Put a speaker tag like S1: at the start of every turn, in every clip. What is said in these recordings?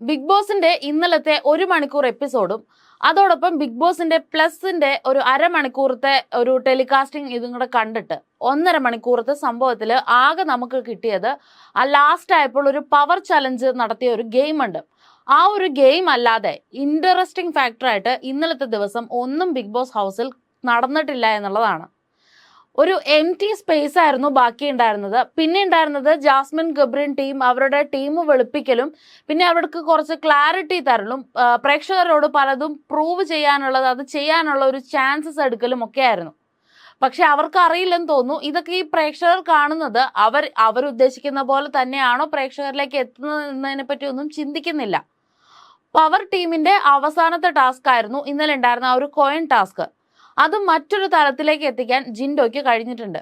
S1: Big ബോസിന്റെ ഇന്നലത്തെ 1 മണിക്കൂർ എപ്പിസോഡും അതോടൊപ്പം ബിഗ് ബോസിന്റെ പ്ലസിന്റെ ഒരു അരമണിക്കൂറത്തെ ഒരു ടെലികാസ്റ്റിംഗ് ഇതും കൂടെ കണ്ടിട്ട് 1.5 മണിക്കൂറത്തെ സംഭവത്തിൽ ആകെ നമുക്ക് കിട്ടിയത് ആ ലാസ്റ്റ് ആയപ്പോൾ ഒരു പവർ ചലഞ്ച് നടത്തിയ ഒരു ഗെയിം ഉണ്ട്. ആ ഒരു ഗെയിം അല്ലാതെ ഇൻട്രസ്റ്റിംഗ് ഫാക്ടറായിട്ട് ഇന്നലത്തെ ദിവസം ഒന്നും ബിഗ് ബോസ് ഹൗസിൽ നടന്നിട്ടില്ല എന്നുള്ളതാണ്. ഒരു എം ടി സ്പേസ് ആയിരുന്നു ബാക്കി ഉണ്ടായിരുന്നത്. പിന്നെ ഉണ്ടായിരുന്നത് ജാസ്മിൻ ഗബ്രിൻ ടീം അവരുടെ ടീം വെളുപ്പിക്കലും പിന്നെ അവർക്ക് കുറച്ച് ക്ലാരിറ്റി തരലും പ്രേക്ഷകരോട് പലതും പ്രൂവ് ചെയ്യാനുള്ളത് അത് ചെയ്യാനുള്ള ഒരു ചാൻസസ് എടുക്കലും ഒക്കെ ആയിരുന്നു. പക്ഷെ അവർക്ക് അറിയില്ലെന്ന് തോന്നുന്നു ഇതൊക്കെ ഈ പ്രേക്ഷകർ കാണുന്നത് അവരുദ്ദേശിക്കുന്ന പോലെ തന്നെയാണോ പ്രേക്ഷകരിലേക്ക് എത്തുന്നത് എന്നതിനെ പറ്റി ഒന്നും ചിന്തിക്കുന്നില്ല. പവർ ടീമിന്റെ അവസാനത്തെ ടാസ്ക് ആയിരുന്നു ഇന്നലെ ഉണ്ടായിരുന്ന ആ ഒരു കോയിൻ ടാസ്ക്. അത് മറ്റൊരു തലത്തിലേക്ക് എത്തിക്കാൻ ജിൻഡോയ്ക്ക് കഴിഞ്ഞിട്ടുണ്ട്.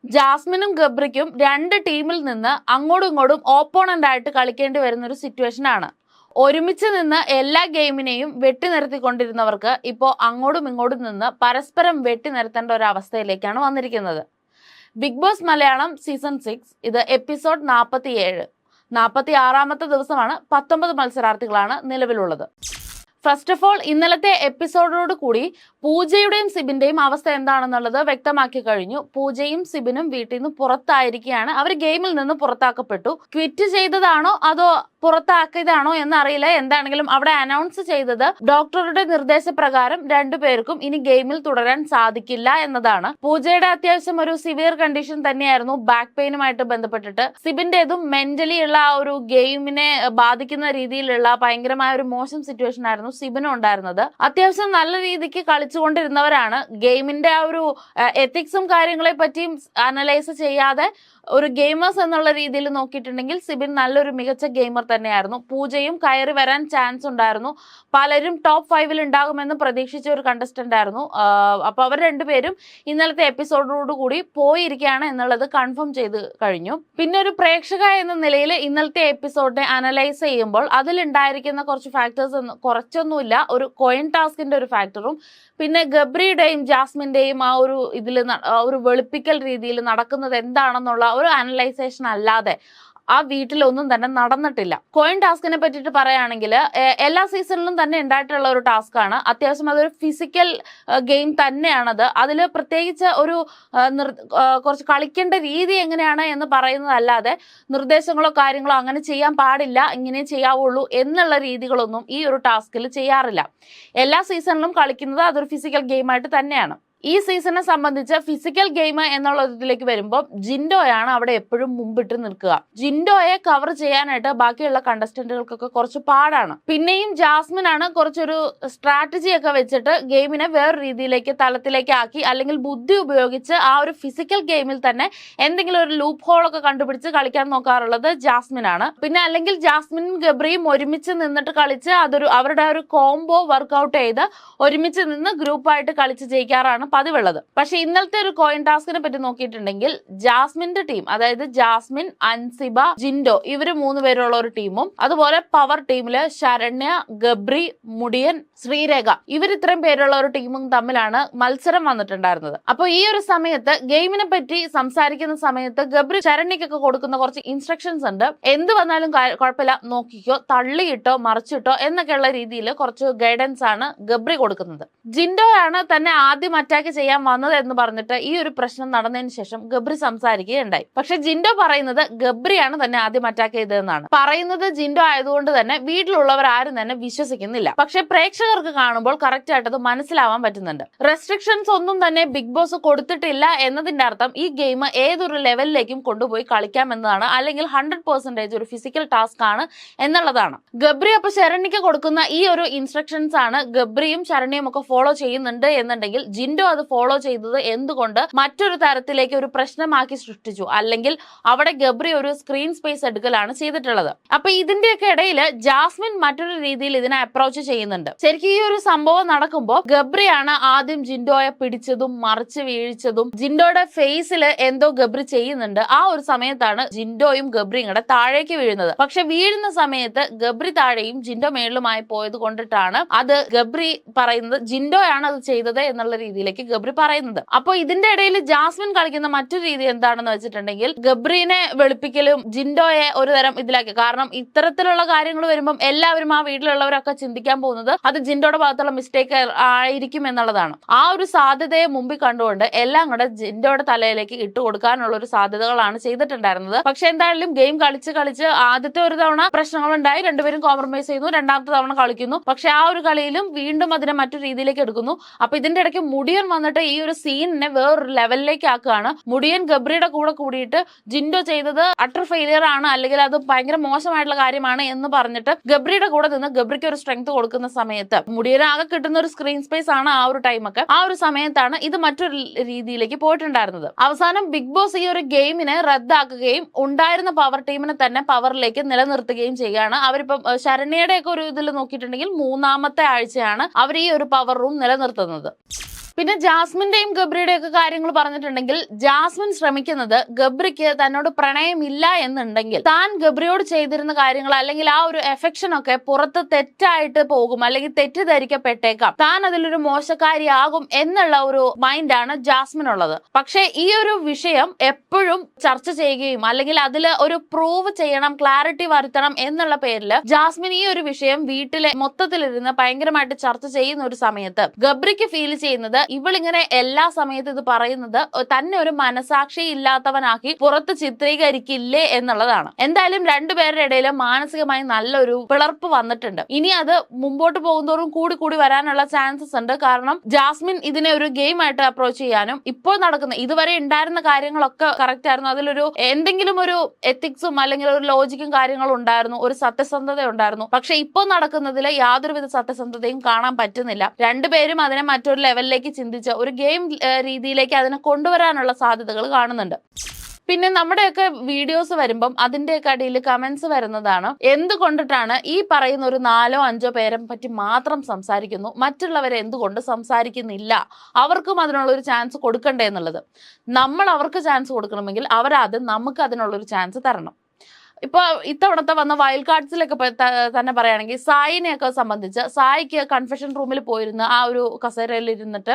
S1: ജാസ്മിനും ഗബ്രിക്കും 2 ടീമിൽ നിന്ന് അങ്ങോട്ടും ഇങ്ങോട്ടും ഓപ്പോണന്റ് ആയിട്ട് കളിക്കേണ്ടി വരുന്ന ഒരു സിറ്റുവേഷൻ ആണ്. ഒരുമിച്ച് നിന്ന് എല്ലാ ഗെയിമിനെയും വെട്ടിനിരത്തിക്കൊണ്ടിരുന്നവർക്ക് ഇപ്പോൾ അങ്ങോട്ടും ഇങ്ങോട്ടും നിന്ന് പരസ്പരം വെട്ടിനിരത്തേണ്ട ഒരു അവസ്ഥയിലേക്കാണ് വന്നിരിക്കുന്നത്. ബിഗ് ബോസ് മലയാളം സീസൺ 6 ഇത് എപ്പിസോഡ് 47. 46ാമത്തെ ദിവസമാണ്. 19 മത്സരാർത്ഥികളാണ് നിലവിലുള്ളത്. ഫസ്റ്റ് ഓഫ് ഓൾ ഇന്നലത്തെ എപ്പിസോഡോട് കൂടി പൂജയുടെയും സിബിന്റെയും അവസ്ഥ എന്താണെന്നുള്ളത് വ്യക്തമാക്കി കഴിഞ്ഞു. പൂജയും സിബിനും വീട്ടിൽ നിന്ന് പുറത്തായിരിക്കുകയാണ്. അവർ ഗെയിമിൽ നിന്ന് പുറത്താക്കപ്പെട്ടു. ക്വിറ്റ് ചെയ്തതാണോ അതോ പുറത്താക്കിയതാണോ എന്നറിയില്ല. എന്താണെങ്കിലും അവിടെ അനൗൺസ് ചെയ്തത് ഡോക്ടറുടെ നിർദ്ദേശപ്രകാരം 2 പേർക്കും ഇനി ഗെയിമിൽ തുടരാൻ സാധിക്കില്ല എന്നതാണ്. പൂജയുടെ അത്യാവശ്യം ഒരു സിവിയർ കണ്ടീഷൻ തന്നെയായിരുന്നു ബാക്ക് പെയിനുമായിട്ട് ബന്ധപ്പെട്ടിട്ട്. സിബിന്റേതും മെന്റലി ഉള്ള ആ ഒരു ഗെയിമിനെ ബാധിക്കുന്ന രീതിയിലുള്ള ഭയങ്കരമായ ഒരു മോശം സിറ്റുവേഷൻ ആയിരുന്നു സിബിനും ഉണ്ടായിരുന്നത്. അത്യാവശ്യം നല്ല രീതിക്ക് കളിച്ചുകൊണ്ടിരുന്നവരാണ്. ഗെയിമിന്റെ ആ ഒരു എത്തിക്സും കാര്യങ്ങളെ പറ്റിയും അനലൈസ് ചെയ്യാതെ ഒരു ഗെയിമേഴ്സ് എന്നുള്ള രീതിയിൽ നോക്കിയിട്ടുണ്ടെങ്കിൽ സിബിൻ നല്ലൊരു മികച്ച ഗെയിമർ തന്നെയായിരുന്നു. പൂജയും കയറി വരാൻ ചാൻസ് ഉണ്ടായിരുന്നു. പലരും ടോപ്പ് 5-ൽ ഉണ്ടാകുമെന്ന് പ്രതീക്ഷിച്ച ഒരു കണ്ടസ്റ്റന്റ് ആയിരുന്നു. അപ്പൊ അവർ 2 പേരും ഇന്നലത്തെ എപ്പിസോഡോടുകൂടി പോയിരിക്കുകയാണ് എന്നുള്ളത് കൺഫേം ചെയ്ത് കഴിഞ്ഞു. പിന്നെ ഒരു പ്രേക്ഷക എന്ന നിലയിൽ ഇന്നലത്തെ എപ്പിസോഡിനെ അനലൈസ് ചെയ്യുമ്പോൾ അതിലുണ്ടായിരിക്കുന്ന കുറച്ച് ഫാക്ടേഴ്സ് കുറച്ചൊന്നുമില്ല. ഒരു കോയിൻ ടാസ്കിന്റെ ഒരു ഫാക്ടറും പിന്നെ ഗബ്രിയുടെയും ജാസ്മിന്റെയും ആ ഒരു ഇതിൽ ഒരു വെളുപ്പിക്കൽ രീതിയിൽ നടക്കുന്നത് എന്താണെന്നുള്ള ഒരു അനലൈസേഷൻ അല്ലാതെ ആ വീട്ടിലൊന്നും തന്നെ നടന്നിട്ടില്ല. കോയിൻ ടാസ്കിനെ പറ്റിയിട്ട് പറയുകയാണെങ്കിൽ എല്ലാ സീസണിലും തന്നെ ഉണ്ടായിട്ടുള്ള ഒരു ടാസ്ക് ആണ്. അത്യാവശ്യം അതൊരു ഫിസിക്കൽ ഗെയിം തന്നെയാണത്. അതിൽ പ്രത്യേകിച്ച് ഒരു കുറച്ച് കളിക്കേണ്ട രീതി എങ്ങനെയാണ് എന്ന് പറയുന്നതല്ലാതെ നിർദ്ദേശങ്ങളോ കാര്യങ്ങളോ അങ്ങനെ ചെയ്യാൻ പാടില്ല, ഇങ്ങനെ ചെയ്യാവുള്ളൂ എന്നുള്ള രീതികളൊന്നും ഈ ഒരു ടാസ്കിൽ ചെയ്യാറില്ല. എല്ലാ സീസണിലും കളിക്കുന്നത് അതൊരു ഫിസിക്കൽ ഗെയിമായിട്ട് തന്നെയാണ്. ഈ സീസണെ സംബന്ധിച്ച് ഫിസിക്കൽ ഗെയിം എന്നുള്ള ഇതിലേക്ക് വരുമ്പോൾ ജിൻഡോയാണ് അവിടെ എപ്പോഴും മുമ്പിട്ട് നിൽക്കുക. ജിൻഡോയെ കവർ ചെയ്യാനായിട്ട് ബാക്കിയുള്ള കണ്ടസ്റ്റന്റുകൾക്കൊക്കെ കുറച്ച് പാടാണ്. പിന്നെയും ജാസ്മിൻ ആണ് കുറച്ചൊരു സ്ട്രാറ്റജി ഒക്കെ വെച്ചിട്ട് ഗെയിമിനെ വേറെ രീതിയിലേക്ക് തലത്തിലേക്ക് ആക്കി അല്ലെങ്കിൽ ബുദ്ധി ഉപയോഗിച്ച് ആ ഒരു ഫിസിക്കൽ ഗെയിമിൽ തന്നെ എന്തെങ്കിലും ഒരു ലൂപ്പ് ഹോൾ ഒക്കെ കണ്ടുപിടിച്ച് കളിക്കാൻ നോക്കാറുള്ളത് ജാസ്മിൻ ആണ്. പിന്നെ അല്ലെങ്കിൽ ജാസ്മിനും ഗബ്രിയും ഒരുമിച്ച് നിന്നിട്ട് കളിച്ച് അവരുടെ ഒരു കോംബോ വർക്ക്ഔട്ട് ചെയ്ത് ഒരുമിച്ച് നിന്ന് ഗ്രൂപ്പായിട്ട് കളിച്ച് ജയിക്കാറാണ് പതിവുള്ളത്. പക്ഷെ ഇന്നലത്തെ ഒരു കോയിൻ ടാസ്കിനെ പറ്റി നോക്കിയിട്ടുണ്ടെങ്കിൽ ജാസ്മിന്റെ ടീം, അതായത് ജാസ്മിൻ, അൻസിബ, ജിൻഡോ ഇവര് 3 പേരുള്ള ഒരു ടീമും അതുപോലെ പവർ ടീമില് ശരണ്യ, ഗബ്രി, മുടിയൻ, ശ്രീരേഖ ഇവർ ഇത്രയും പേരുള്ള ഒരു ടീമും തമ്മിലാണ് മത്സരം വന്നിട്ടുണ്ടായിരുന്നത്. അപ്പൊ ഈ ഒരു സമയത്ത് ഗെയിമിനെ പറ്റി സംസാരിക്കുന്ന സമയത്ത് ഗബ്രി ശരണ്യക്കൊക്കെ കൊടുക്കുന്ന കുറച്ച് ഇൻസ്ട്രക്ഷൻസ് ഉണ്ട്. എന്ത് വന്നാലും കുഴപ്പമില്ല, നോക്കിക്കോ, തള്ളിയിട്ടോ മറിച്ചിട്ടോ എന്നൊക്കെയുള്ള രീതിയിൽ കുറച്ച് ഗൈഡൻസ് ആണ് ഗബ്രി കൊടുക്കുന്നത്. ജിൻഡോയാണ് തന്നെ ആദ്യം അറ്റാക്ക് ചെയ്യാൻ വന്നത് എന്ന് പറഞ്ഞിട്ട് ഈ ഒരു പ്രശ്നം നടന്നതിന് ശേഷം ഗബ്രി സംസാരിക്കുകയുണ്ടായി. പക്ഷെ ജിൻഡോ പറയുന്നത് ഗബ്രിയാണ് തന്നെ ആദ്യം അറ്റാക്ക് ചെയ്തതെന്നാണ് പറയുന്നത്. ജിൻഡോ ആയതുകൊണ്ട് തന്നെ വീട്ടിലുള്ളവർ ആരും തന്നെ വിശ്വസിക്കുന്നില്ല. പക്ഷെ പ്രേക്ഷകർക്ക് കാണുമ്പോൾ കറക്റ്റ് ആയിട്ട് അത് മനസ്സിലാവാൻ പറ്റുന്നുണ്ട്. റെസ്ട്രിക്ഷൻസ് ഒന്നും തന്നെ ബിഗ് ബോസ് കൊടുത്തിട്ടില്ല എന്നതിന്റെ അർത്ഥം ഈ ഗെയിം ഏതൊരു ലെവലിലേക്കും കൊണ്ടുപോയി കളിക്കാം എന്നതാണ്. അല്ലെങ്കിൽ 100% ഒരു ഫിസിക്കൽ ടാസ്ക് ആണ് എന്നുള്ളതാണ്. ഗബ്രി അപ്പൊ ശരണ്യക്ക് കൊടുക്കുന്ന ഈ ഒരു ഇൻസ്ട്രക്ഷൻസ് ആണ് ഗബ്രിയും ശരണ്യയും ഒക്കെ ഫോളോ ചെയ്യുന്നുണ്ട് എന്നുണ്ടെങ്കിൽ ജിൻഡോ അത് ഫോളോ ചെയ്തത് എന്തുകൊണ്ട് മറ്റൊരു തരത്തിലേക്ക് ഒരു പ്രശ്നമാക്കി സൃഷ്ടിച്ചു, അല്ലെങ്കിൽ അവിടെ ഗബ്രി ഒരു സ്ക്രീൻ സ്പേസ് എടുക്കലാണ് ചെയ്തിട്ടുള്ളത്. അപ്പൊ ഇതിന്റെയൊക്കെ ഇടയിൽ ജാസ്മിൻ മറ്റൊരു രീതിയിൽ ഇതിനെ അപ്രോച്ച് ചെയ്യുന്നുണ്ട്. ശരിക്കും ഈ ഒരു സംഭവം നടക്കുമ്പോൾ ഗബ്രിയാണ് ആദ്യം ജിൻഡോയെ പിടിച്ചതും മറിച്ച് വീഴ്ചതും. ജിൻഡോയുടെ ഫേസിൽ എന്തോ ഗബ്രി ചെയ്യുന്നുണ്ട്. ആ ഒരു സമയത്താണ് ജിൻഡോയും ഗബ്രിയും കൂടെ താഴേക്ക് വീഴുന്നത്. പക്ഷെ വീഴുന്ന സമയത്ത് ഗബ്രി താഴെയും ജിൻഡോ മേളിലുമായി പോയത് കൊണ്ടിട്ടാണ് അത് ഗബ്രി പറയുന്നത് ജിൻഡോയാണ് അത് ചെയ്തത് എന്നുള്ള രീതിയിലേക്ക് തലയിലേക്ക് ഗബ്രി പറയുന്നത്. അപ്പൊ ഇതിന്റെ ഇടയിൽ ജാസ്മിൻ കളിക്കുന്ന മറ്റൊരു രീതി എന്താണെന്ന് വെച്ചിട്ടുണ്ടെങ്കിൽ ഗബ്രീനെ വെളുപ്പിക്കലും ജിൻഡോയെ ഒരു തരം ഇതിലാക്കി. കാരണം ഇത്തരത്തിലുള്ള കാര്യങ്ങൾ വരുമ്പം എല്ലാവരും ആ വീട്ടിലുള്ളവരൊക്കെ ചിന്തിക്കാൻ പോകുന്നത് അത് ജിൻഡോയുടെ ഭാഗത്തുള്ള മിസ്റ്റേക്ക് ആയിരിക്കും എന്നുള്ളതാണ്. ആ ഒരു സാധ്യതയെ മുമ്പിൽ കണ്ടുകൊണ്ട് എല്ലാം കൂടെ ജിൻഡോയുടെ തലയിലേക്ക് ഇട്ട് കൊടുക്കാനുള്ള ഒരു സാധ്യതകളാണ് ചെയ്തിട്ടുണ്ടായിരുന്നത്. പക്ഷെ എന്തായാലും ഗെയിം കളിച്ച് ആദ്യത്തെ ഒരു തവണ പ്രശ്നങ്ങളുണ്ടായി, രണ്ടുപേരും കോംപ്രമൈസ് ചെയ്യുന്നു, രണ്ടാമത്തെ തവണ കളിക്കുന്നു. പക്ഷെ ആ ഒരു കളിയിലും വീണ്ടും അതിനെ മറ്റൊരു രീതിയിലേക്ക് എടുക്കുന്നു. അപ്പൊ ഇതിന്റെ ഇടയ്ക്ക് മുടിയൻ വന്നിട്ട് ഈ ഒരു സീനിനെ വേറൊരു ലെവലിലേക്ക് ആക്കുകയാണ്. മുടിയൻ ഗബ്രിയുടെ കൂടെ കൂടിയിട്ട് ജിൻഡോ ചെയ്തത് അട്ടർ ഫെയിലിയർ ആണ്, അല്ലെങ്കിൽ അത് ഭയങ്കര മോശമായിട്ടുള്ള കാര്യമാണ് എന്ന് പറഞ്ഞിട്ട് ഗബ്രിയുടെ കൂടെ നിന്ന് ഗബ്രിക്ക് ഒരു സ്ട്രെങ്ത് കൊടുക്കുന്ന സമയത്ത് മുടിയന് ആകെ കിട്ടുന്ന ഒരു സ്ക്രീൻ സ്പേസ് ആണ് ആ ഒരു ടൈമൊക്കെ. ആ ഒരു സമയത്താണ് ഇത് മറ്റൊരു രീതിയിലേക്ക് പോയിട്ടുണ്ടായിരുന്നത്. അവസാനം ബിഗ് ബോസ് ഈ ഒരു ഗെയിമിനെ റദ്ദാക്കുകയും ഉണ്ടായിരുന്ന പവർ ടീമിനെ തന്നെ പവറിലേക്ക് നിലനിർത്തുകയും ചെയ്യുകയാണ്. അവരിപ്പം ശരണ്യയുടെ ഒക്കെ ഒരു ഇതിൽ നോക്കിയിട്ടുണ്ടെങ്കിൽ 3ാമത്തെ ആഴ്ചയാണ് അവർ ഈ ഒരു പവർ റൂം നിലനിർത്തുന്നത്. പിന്നെ ജാസ്മിന്റെയും ഗബ്രിയുടെയും ഒക്കെ കാര്യങ്ങൾ പറഞ്ഞിട്ടുണ്ടെങ്കിൽ ജാസ്മിൻ ശ്രമിക്കുന്നത് ഗബ്രിക്ക് തന്നോട് പ്രണയമില്ല എന്നുണ്ടെങ്കിൽ താൻ ഗബ്രിയോട് ചെയ്തിരുന്ന കാര്യങ്ങൾ അല്ലെങ്കിൽ ആ ഒരു എഫെക്ഷൻ ഒക്കെ പുറത്ത് തെറ്റായിട്ട് പോകും, അല്ലെങ്കിൽ തെറ്റിദ്ധരിക്കപ്പെട്ടേക്കാം, താൻ അതിലൊരു മോശക്കാരിയാകും എന്നുള്ള ഒരു മൈൻഡാണ് ജാസ്മിൻ ഉള്ളത്. പക്ഷെ ഈ ഒരു വിഷയം എപ്പോഴും ചർച്ച ചെയ്യുകയും അല്ലെങ്കിൽ അതിൽ ഒരു പ്രൂവ് ചെയ്യണം, ക്ലാരിറ്റി വരുത്തണം എന്നുള്ള പേരിൽ ജാസ്മിൻ ഈ ഒരു വിഷയം വീട്ടിലെ മൊത്തത്തിലിരുന്ന് ഭയങ്കരമായിട്ട് ചർച്ച ചെയ്യുന്ന ഒരു സമയത്ത് ഗബ്രിക്ക് ഫീൽ ചെയ്യുന്നത് ഇവളിങ്ങനെ എല്ലാ സമയത്തും ഇത് പറയുന്നത് തന്നെ ഒരു മനസാക്ഷി ഇല്ലാത്തവനാക്കി പുറത്ത് ചിത്രീകരിക്കില്ലേ എന്നുള്ളതാണ്. എന്തായാലും രണ്ടുപേരുടെ ഇടയിൽ മാനസികമായി നല്ലൊരു പിളർപ്പ് വന്നിട്ടുണ്ട്. ഇനി അത് മുമ്പോട്ട് പോകുന്നതോറും കൂടി വരാനുള്ള ചാൻസസ് ഉണ്ട്. കാരണം ജാസ്മിൻ ഇതിനെ ഒരു ഗെയിം ആയിട്ട് അപ്രോച്ച് ചെയ്യാനും ഇപ്പോൾ നടക്കുന്ന ഇതുവരെ ഉണ്ടായിരുന്ന കാര്യങ്ങളൊക്കെ കറക്റ്റ് ആയിരുന്നു, അതിലൊരു എന്തെങ്കിലും ഒരു എത്തിക്സും അല്ലെങ്കിൽ ഒരു ലോജിക്കും കാര്യങ്ങളും ഉണ്ടായിരുന്നു, ഒരു സത്യസന്ധത ഉണ്ടായിരുന്നു. പക്ഷെ ഇപ്പോൾ നടക്കുന്നതിൽ യാതൊരുവിധ സത്യസന്ധതയും കാണാൻ പറ്റുന്നില്ല. രണ്ടുപേരും അതിനെ മറ്റൊരു ലെവലിലേക്ക് ചിന്തിച്ച ഒരു ഗെയിം രീതിയിലേക്ക് അതിനെ കൊണ്ടുവരാനുള്ള സാധ്യതകൾ കാണുന്നുണ്ട്. പിന്നെ നമ്മുടെയൊക്കെ വീഡിയോസ് വരുമ്പം അതിന്റെയൊക്കെ അടിയിൽ കമന്റ്സ് വരുന്നതാണ്, എന്തുകൊണ്ടിട്ടാണ് ഈ പറയുന്ന ഒരു 4ഓ 5ഓ പേരെ പറ്റി മാത്രം സംസാരിക്കുന്നു, മറ്റുള്ളവരെ എന്തുകൊണ്ട് സംസാരിക്കുന്നില്ല, അവർക്കും അതിനുള്ളൊരു ചാൻസ് കൊടുക്കണ്ടേ എന്നുള്ളത്. നമ്മൾ അവർക്ക് ചാൻസ് കൊടുക്കണമെങ്കിൽ അവരാദ്യം നമുക്ക് അതിനുള്ളൊരു ചാൻസ് തരണം. ഇപ്പൊ ഇത്തവണത്തെ വന്ന വൈൽഡ് കാർഡ്സിലൊക്കെ തന്നെ പറയുകയാണെങ്കിൽ സായിനെയൊക്കെ സംബന്ധിച്ച് സായിക്ക് കൺഫെഷൻ റൂമിൽ പോയിരുന്ന ആ ഒരു കസേരയിൽ ഇരുന്നിട്ട്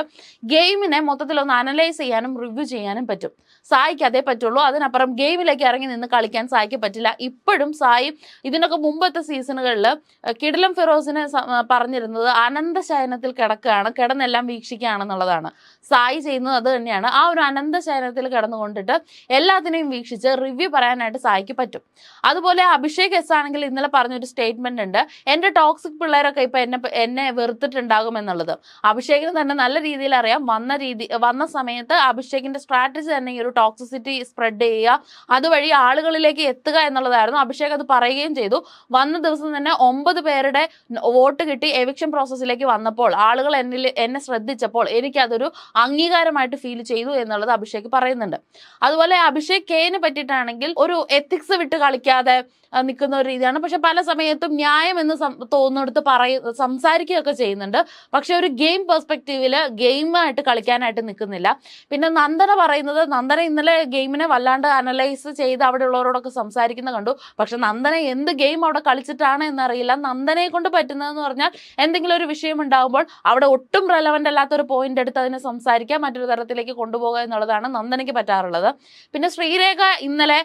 S1: ഗെയിമിനെ മൊത്തത്തിലൊന്ന് അനലൈസ് ചെയ്യാനും റിവ്യൂ ചെയ്യാനും പറ്റും. സായിക്ക് അതേ പറ്റുള്ളൂ. അതിനപ്പുറം ഗെയിമിലേക്ക് ഇറങ്ങി നിന്ന് കളിക്കാൻ സായിക്ക് പറ്റില്ല. ഇപ്പോഴും സായി ഇതിനൊക്കെ മുമ്പത്തെ സീസണുകളിൽ കിടിലം ഫിറോസിനെ പറഞ്ഞിരുന്നത് അനന്തശയനത്തിൽ കിടക്കുകയാണ്, കിടന്നെല്ലാം വീക്ഷിക്കുകയാണെന്നുള്ളതാണ്. സായി ചെയ്യുന്നത് അത് തന്നെയാണ്. ആ ഒരു അനന്തശയനത്തിൽ കിടന്നുകൊണ്ടിട്ട് എല്ലാത്തിനെയും വീക്ഷിച്ച് റിവ്യൂ പറയാനായിട്ട് സായിക്ക് പറ്റും. അതുപോലെ അഭിഷേക് എസ് ആണെങ്കിൽ ഇന്നലെ പറഞ്ഞൊരു സ്റ്റേറ്റ്മെന്റ് ഉണ്ട്, എന്റെ ടോക്സിക് പിള്ളേരൊക്കെ ഇപ്പൊ എന്നെ വെറുത്തിട്ടുണ്ടാകും എന്നുള്ളത്. അഭിഷേകിന് തന്നെ നല്ല രീതിയിൽ അറിയാം. വന്ന സമയത്ത് അഭിഷേകിന്റെ സ്ട്രാറ്റജി തന്നെ ഈ ഒരു ടോക്സിസിറ്റി സ്പ്രെഡ് ചെയ്യുക, അതുവഴി ആളുകളിലേക്ക് എത്തുക എന്നുള്ളതായിരുന്നു. അഭിഷേക് അത് പറയുകയും ചെയ്തു. വന്ന ദിവസം തന്നെ 9 പേരുടെ വോട്ട് കിട്ടി എവിക്ഷൻ പ്രോസസ്സിലേക്ക് വന്നപ്പോൾ ആളുകൾ എന്നെ ശ്രദ്ധിച്ചപ്പോൾ എനിക്കതൊരു അംഗീകാരമായിട്ട് ഫീൽ ചെയ്തു എന്നുള്ളത് അഭിഷേക് പറയുന്നുണ്ട്. അതുപോലെ അഭിഷേക് കെനെ പറ്റിയിട്ടാണെങ്കിൽ ഒരു എത്തിക്സ് വിട്ട് കളിക്കാതെ നിൽക്കുന്ന ഒരു രീതിയാണ്. പക്ഷെ പല സമയത്തും ന്യായം എന്ന് തോന്നുന്നിടത്ത് സംസാരിക്കുകയൊക്കെ ചെയ്യുന്നുണ്ട്. പക്ഷെ ഒരു ഗെയിം പെർസ്പെക്റ്റീവില് ഗെയിമായിട്ട് കളിക്കാനായിട്ട് നിൽക്കുന്നില്ല. പിന്നെ നന്ദന പറയുന്നത്, നന്ദന ഇന്നലെ ഗെയിമിനെ വല്ലാണ്ട് അനലൈസ് ചെയ്ത് അവിടെ ഉള്ളവരോടൊക്കെ സംസാരിക്കുന്ന കണ്ടു. പക്ഷെ നന്ദന എന്ത് ഗെയിം അവിടെ കളിച്ചിട്ടാണ് എന്നറിയില്ല. നന്ദനയെ കൊണ്ട് പറ്റുന്നതെന്ന് പറഞ്ഞാൽ എന്തെങ്കിലും ഒരു വിഷയം ഉണ്ടാകുമ്പോൾ അവിടെ ഒട്ടും റെലവൻ്റ് അല്ലാത്തൊരു പോയിന്റ് എടുത്ത് അതിനെ സംസാരിക്കുക, മറ്റൊരു തരത്തിലേക്ക് കൊണ്ടുപോകുക എന്നുള്ളതാണ് നന്ദനയ്ക്ക് പറ്റാറുള്ളത്. പിന്നെ ശ്രീരേഖ ഇന്നലെ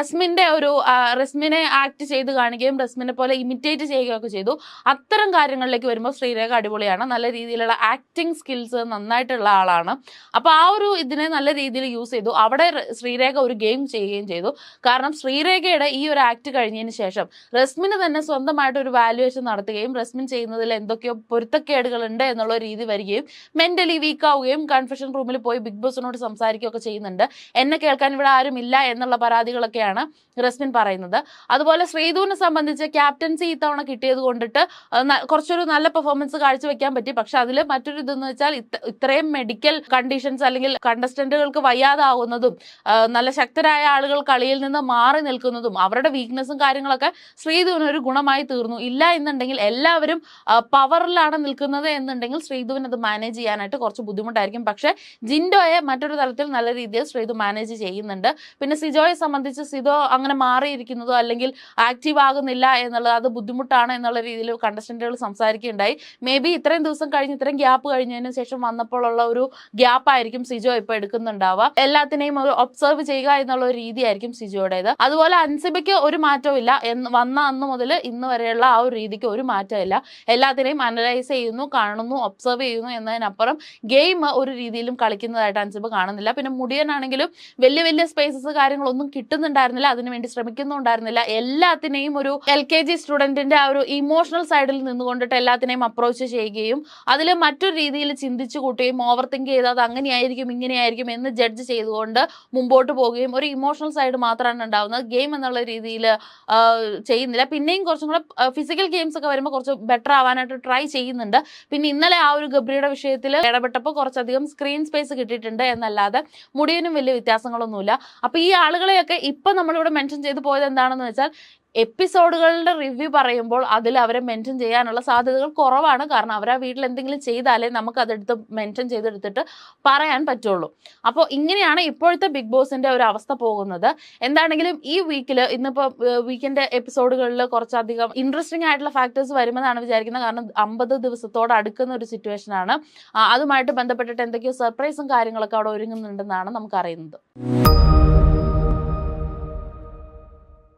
S1: റസ്മിനെ ആക്ട് ചെയ്ത് കാണിക്കുകയും റസ്മിനെ പോലെ ഇമിറ്റേറ്റ് ചെയ്യുകയൊക്കെ ചെയ്തു. അത്തരം കാര്യങ്ങളിലേക്ക് വരുമ്പോൾ ശ്രീരേഖ അടിപൊളിയാണ്. നല്ല രീതിയിലുള്ള ആക്ടിങ് സ്കിൽസ് നന്നായിട്ടുള്ള ആളാണ്. അപ്പോൾ ആ ഒരു ഇതിനെ നല്ല രീതിയിൽ യൂസ് ചെയ്തു. അവിടെ ശ്രീരേഖ ഒരു ഗെയിം ചെയ്യുകയും ചെയ്തു. കാരണം ശ്രീരേഖയുടെ ഈ ഒരു ആക്ട് കഴിഞ്ഞതിന് ശേഷം റസ്മിന് തന്നെ സ്വന്തമായിട്ട് ഒരു വാല്യുവേഷൻ നടത്തുകയും റസ്മിൻ ചെയ്യുന്നതിൽ എന്തൊക്കെയോ പൊരുത്തക്കേടുകൾ ഉണ്ട് എന്നുള്ള രീതി വരികയും മെന്റലി വീക്ക് ആവുകയും കൺഫെഷൻ റൂമിൽ പോയി ബിഗ് ബോസിനോട് സംസാരിക്കുകയൊക്കെ ചെയ്യുന്നുണ്ട്. എന്നെ കേൾക്കാൻ ഇവിടെ ആരും ഇല്ല എന്നുള്ള പരാതികളൊക്കെയാണ് റസ്മിൻ പറയുന്നത്. അതുപോലെ ശ്രീധുവിനെ സംബന്ധിച്ച് ക്യാപ്റ്റൻസി ഇത്തവണ കിട്ടിയത് കൊണ്ടിട്ട് കുറച്ചൊരു നല്ല പെർഫോമൻസ് കാഴ്ചവെക്കാൻ പറ്റി. പക്ഷെ അതിൽ മറ്റൊരു ഇതെന്ന് വെച്ചാൽ ഇത്രയും മെഡിക്കൽ കണ്ടീഷൻസ് അല്ലെങ്കിൽ കണ്ടസ്റ്റന്റുകൾക്ക് വയ്യാതാവുന്നതും നല്ല ശക്തരായ ആളുകൾ കളിയിൽ നിന്ന് മാറി നിൽക്കുന്നതും അവരുടെ വീക്ക്നെസ്സും കാര്യങ്ങളൊക്കെ ശ്രീധുവിന് ഒരു ഗുണമായി തീർന്നു. ഇല്ല എന്നുണ്ടെങ്കിൽ എല്ലാവരും പവറിലാണ് നിൽക്കുന്നത് എന്നുണ്ടെങ്കിൽ ശ്രീധുവിന് അത് മാനേജ് ചെയ്യാനായിട്ട് കുറച്ച് ബുദ്ധിമുട്ടായിരിക്കും. പക്ഷെ ജിൻഡോയെ മറ്റൊരു തലത്തിൽ നല്ല രീതിയിൽ ശ്രീധു മാനേജ് ചെയ്യുന്നുണ്ട്. പിന്നെ സിജോയെ സംബന്ധിച്ച് സിജോ അങ്ങനെ മാറി മാറിയിരിക്കുന്നതോ അല്ലെങ്കിൽ ആക്റ്റീവ് ആകുന്നില്ല എന്നുള്ളത് അത് ബുദ്ധിമുട്ടാണ് എന്നുള്ള രീതിയിൽ കണ്ടസ്റ്റന്റുകൾ സംസാരിക്കുകയുണ്ടായി. മേ ബി ഇത്രയും ദിവസം കഴിഞ്ഞ് ഇത്രയും ഗ്യാപ്പ് കഴിഞ്ഞതിന് ശേഷം വന്നപ്പോഴുള്ള ഒരു ഗ്യാപ്പ് ആയിരിക്കും സിജോ ഇപ്പൊ എടുക്കുന്നുണ്ടാവുക. എല്ലാത്തിനെയും ഒരു ഒബ്സർവ് ചെയ്യുക എന്നുള്ള ഒരു രീതിയായിരിക്കും സിജോയുടേത്. അതുപോലെ അൻസിബയ്ക്ക് ഒരു മാറ്റവും ഇല്ല. വന്ന അന്ന് മുതൽ ഇന്ന് വരെയുള്ള ആ ഒരു രീതിക്ക് ഒരു മാറ്റമില്ല. എല്ലാത്തിനെയും അനലൈസ് ചെയ്യുന്നു, കാണുന്നു, ഒബ്സർവ് ചെയ്യുന്നു എന്നതിനപ്പുറം ഗെയിം ഒരു രീതിയിലും കളിക്കുന്നതായിട്ട് അൻസിബ കാണുന്നില്ല. പിന്നെ മുടിയനാണെങ്കിലും വലിയ വലിയ സ്പേസസ് കാര്യങ്ങളൊന്നും കിട്ടുന്നുണ്ടായിരുന്നില്ല, അതിനുവേണ്ടി ശ്രമിക്കുന്നുണ്ടായിരുന്നില്ല. എല്ലാത്തിനെയും ഒരു LKG സ്റ്റുഡന്റിന്റെ ആ ഒരു ഇമോഷണൽ സൈഡിൽ നിന്നുകൊണ്ടിട്ട് എല്ലാത്തിനെയും അപ്രോച്ച് ചെയ്യുകയും അതിൽ മറ്റൊരു രീതിയിൽ ചിന്തിച്ചു കൂട്ടുകയും ഓവർ തിങ്ക് ചെയ്ത് അത് അങ്ങനെയായിരിക്കും ഇങ്ങനെയായിരിക്കും എന്ന് ജഡ്ജ് ചെയ്തുകൊണ്ട് മുമ്പോട്ട് പോവുകയും ഒരു ഇമോഷണൽ സൈഡ് മാത്രമാണ് ഉണ്ടാവുന്നത്. ഗെയിം എന്നുള്ള രീതിയിൽ ചെയ്യുന്നില്ല. പിന്നെയും കുറച്ചും കൂടെ ഫിസിക്കൽ ഗെയിംസ് ഒക്കെ വരുമ്പോൾ കുറച്ച് ബെറ്റർ ആവാനായിട്ട് ട്രൈ ചെയ്യുന്നുണ്ട്. പിന്നെ ഇന്നലെ ആ ഒരു ഗബ്രിയുടെ വിഷയത്തിൽ ഇടപെട്ടപ്പോൾ കുറച്ചധികം സ്ക്രീൻ സ്പേസ് കിട്ടിയിട്ടുണ്ട് എന്നല്ലാതെ മുടിയനും വലിയ വ്യത്യാസങ്ങളൊന്നുമില്ല. അപ്പൊ ഈ ആളുകളെയൊക്കെ ഇപ്പൊ നമ്മളിവിടെ മെൻഷൻ ചെയ്ത് പോയത് എന്താണെന്ന് വെച്ചാൽ എപ്പിസോഡുകളുടെ റിവ്യൂ പറയുമ്പോൾ അതിൽ അവരെ മെൻഷൻ ചെയ്യാനുള്ള സാധ്യതകൾ കുറവാണ്. കാരണം അവർ ആ വീട്ടിൽ എന്തെങ്കിലും ചെയ്താലേ നമുക്ക് അതെടുത്ത് മെൻഷൻ ചെയ്തെടുത്തിട്ട് പറയാൻ പറ്റുള്ളൂ. അപ്പോൾ ഇങ്ങനെയാണ് ഇപ്പോഴത്തെ ബിഗ് ബോസിന്റെ ഒരു അവസ്ഥ പോകുന്നത്. എന്താണെങ്കിലും ഈ വീക്കിൽ ഇന്നിപ്പോൾ വീക്കെൻഡ് എപ്പിസോഡുകളിൽ കുറച്ചധികം ഇൻട്രസ്റ്റിംഗ് ആയിട്ടുള്ള ഫാക്ടേഴ്സ് വരുമെന്നാണ് വിചാരിക്കുന്നത്. കാരണം 50 ദിവസത്തോട് അടുക്കുന്ന ഒരു സിറ്റുവേഷൻ ആണ്. അതുമായിട്ട് ബന്ധപ്പെട്ടിട്ട് എന്തൊക്കെയോ സർപ്രൈസും കാര്യങ്ങളൊക്കെ അവിടെ ഒരുങ്ങുന്നുണ്ടെന്നാണ് നമുക്ക് അറിയുന്നത്.